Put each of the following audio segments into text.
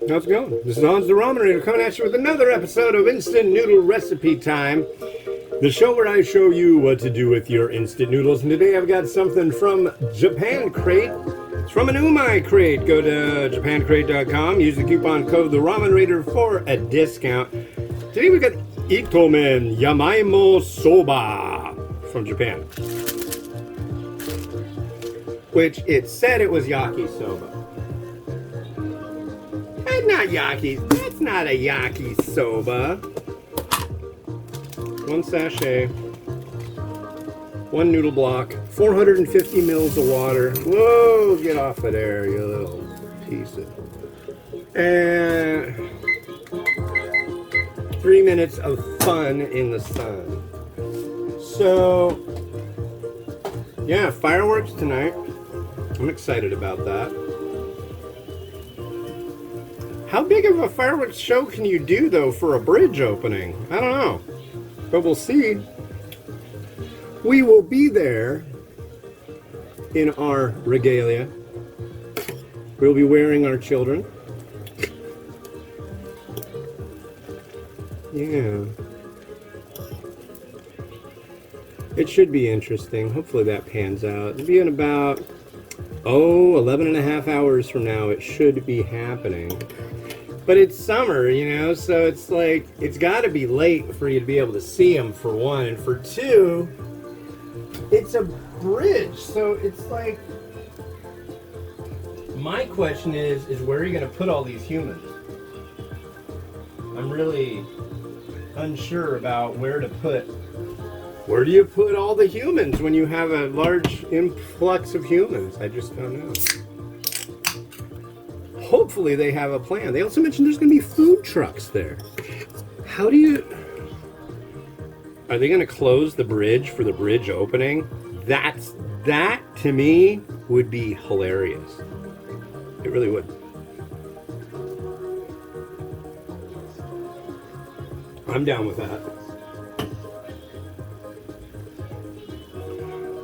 How's it going? This is Hans the Ramen Reader coming at you with another episode of Instant Noodle Recipe Time. The show where I show you what to do with your instant noodles. And today I've got something from Japan Crate. It's from an umai crate. Go to japancrate.com. Use the coupon code The Ramen Reader for a discount. Today we got Itomen Yamaimo Soba from Japan. Which it said it was yakisoba. That's not yaki. That's not a yakisoba. One sachet, one noodle block, 450 mils of water. Whoa, get off of there, you little piece of... And 3 minutes of fun in the sun. So, yeah, fireworks tonight. I'm excited about that. How big of a fireworks show can you do, though, for a bridge opening? I don't know. But we'll see. We will be there in our regalia. We'll be wearing our children. Yeah. It should be interesting. Hopefully that pans out. It'll be in about, 11 and a half hours from now. It should be happening. But it's summer, you know, so it's like, it's got to be late for you to be able to see them, for one. And for two, it's a bridge, so it's like, my question is where are you going to put all these humans? I'm really unsure about where to put. Where do you put all the humans when you have a large influx of humans? I just don't know. Hopefully they have a plan. They also mentioned there's going to be food trucks there. How do you... Are they going to close the bridge for the bridge opening? That, to me, would be hilarious. It really would. I'm down with that.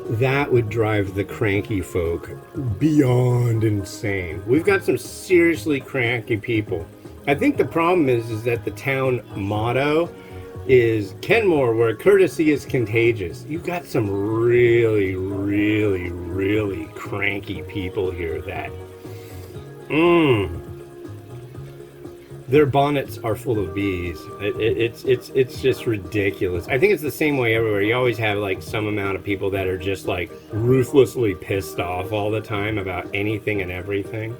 That would drive the cranky folk beyond insane. We've got some seriously cranky people. I think the problem is that the town motto is Kenmore, where courtesy is contagious. You've got some really, really, really cranky people here that... Their bonnets are full of bees. It's just ridiculous. I think it's the same way everywhere. You always have like some amount of people that are just like ruthlessly pissed off all the time about anything and everything.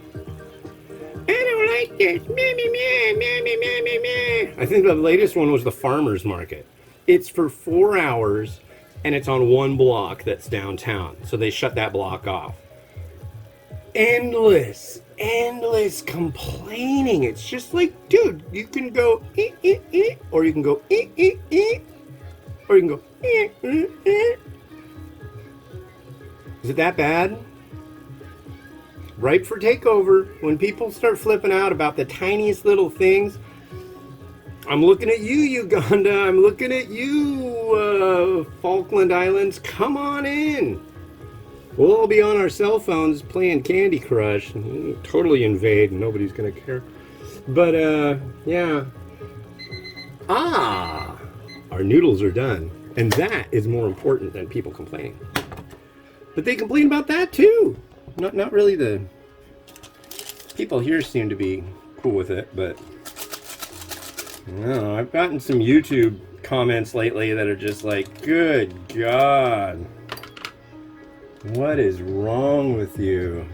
I don't like this. Meh, meh, meh, meh, meh, meh, meh, meh. I think the latest one was the farmer's market. It's for 4 hours and it's on one block that's downtown. So they shut that block off. Endless complaining. It's just like, dude, you can go or you can go or you can go Is it that bad? Ripe for takeover. When people start flipping out about the tiniest little things. I'm looking at you, Uganda. I'm looking at you, Falkland Islands. Come on in. We'll all be on our cell phones playing Candy Crush. Totally invade and nobody's going to care. But, yeah. Our noodles are done. And that is more important than people complaining. But they complain about that too. Not really the... People here seem to be cool with it, but... No, I've gotten some YouTube comments lately that are just like, good God. What is wrong with you?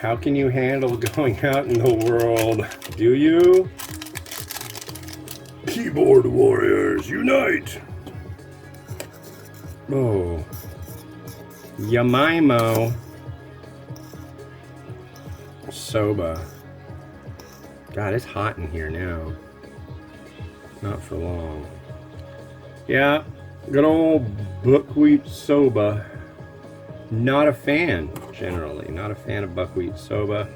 How can you handle going out in the world? Do you? Keyboard warriors, unite! Oh. Yamaimo. Soba. God, it's hot in here now. Not for long. Yeah, good old buckwheat soba. Not a fan, generally. Not a fan of buckwheat soba.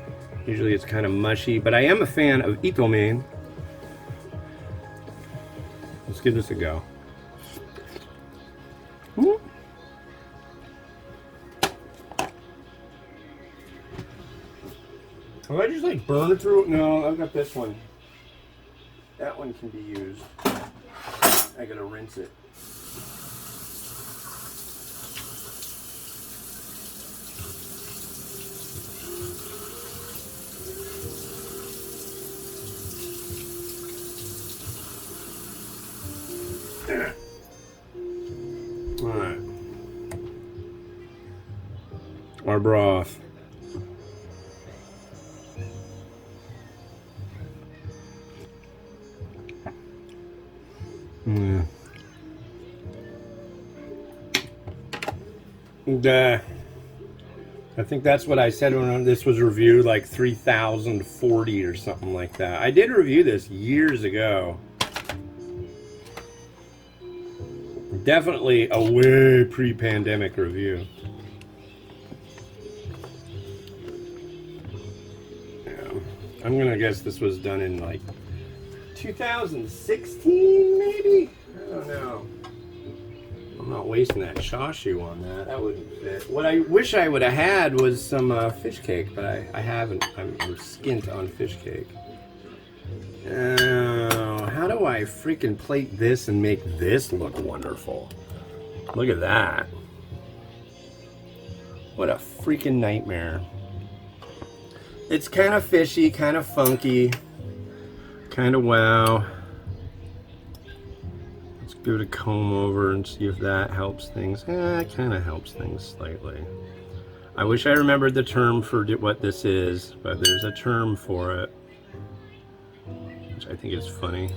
Usually it's kind of mushy, but I am a fan of Itomen. Let's give this a go. Will I just like burn it through? No, I've got this one. That one can be used. I gotta rinse it. All right. Our broth. I think that's what I said when this was reviewed, like 3040 or something like that. I did review this years ago. Definitely a way pre-pandemic review. Yeah. I'm gonna guess this was done in like 2016, maybe? I don't know. I'm not wasting that chashu on that. That wouldn't fit. What I wish I would have had was some fish cake, but I haven't. I'm skint on fish cake. How do I freaking plate this and make this look wonderful? Look at that. What a freaking nightmare. It's kind of fishy, kind of funky, kind of wow. Let's give it a comb over and see if that helps things. It kind of helps things slightly. I wish I remembered the term for what this is, but there's a term for it, which I think is funny.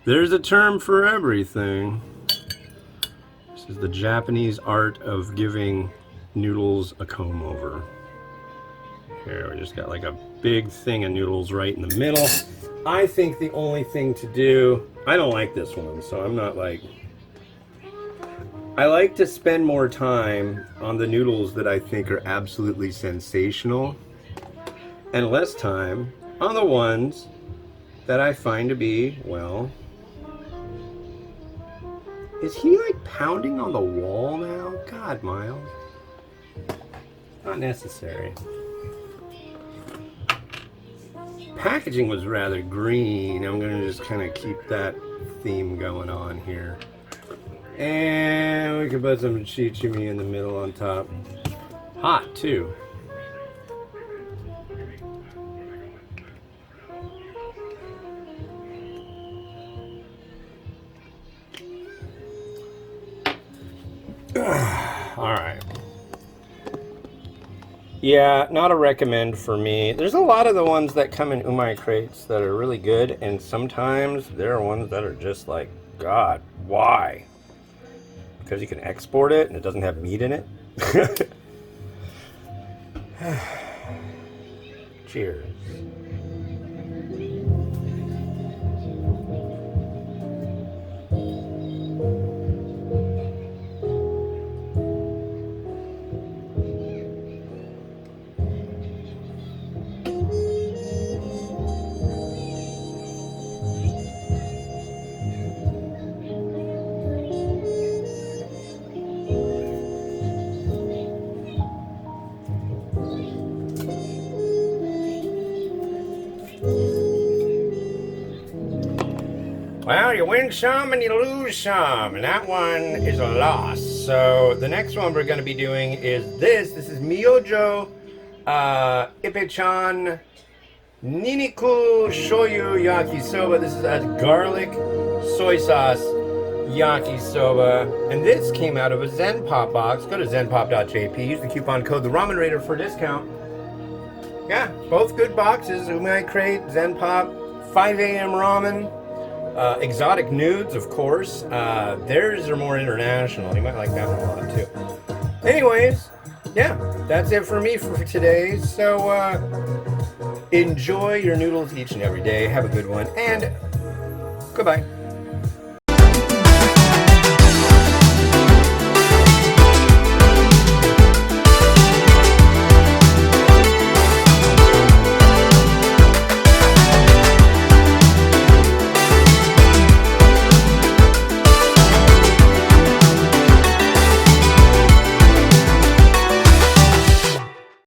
There's a term for everything. This is the Japanese art of giving noodles a comb over. Here, we just got like a big thing of noodles right in the middle. I think the only thing to do, I don't like this one, so I'm not like, I like to spend more time on the noodles that I think are absolutely sensational, and less time on the ones that I find to be, well, is he like pounding on the wall now? God, Miles. Not necessary. Packaging was rather green. I'm gonna just kind of keep that theme going on here. And we can put some chichimi in the middle on top. Hot too. All right. Yeah, not a recommend for me. There's a lot of the ones that come in umai crates that are really good, and sometimes there are ones that are just like, God, why? Because you can export it and it doesn't have meat in it. Cheers. Well, you win some and you lose some, and that one is a loss. So the next one we're going to be doing is this. This is Myojo Ippechan Niniku Shoyu Yakisoba. This is a garlic soy sauce yakisoba. And this came out of a Zen Pop box. Go to zenpop.jp. Use the coupon code The Ramen Raider for a discount. Yeah, both good boxes. Umai Crate, Zen Pop, 5 a.m. ramen. Exotic nudes, of course. Theirs are more international. You might like that one a lot too. Anyways, yeah, that's it for me for today. So enjoy your noodles each and every day. Have a good one, and goodbye.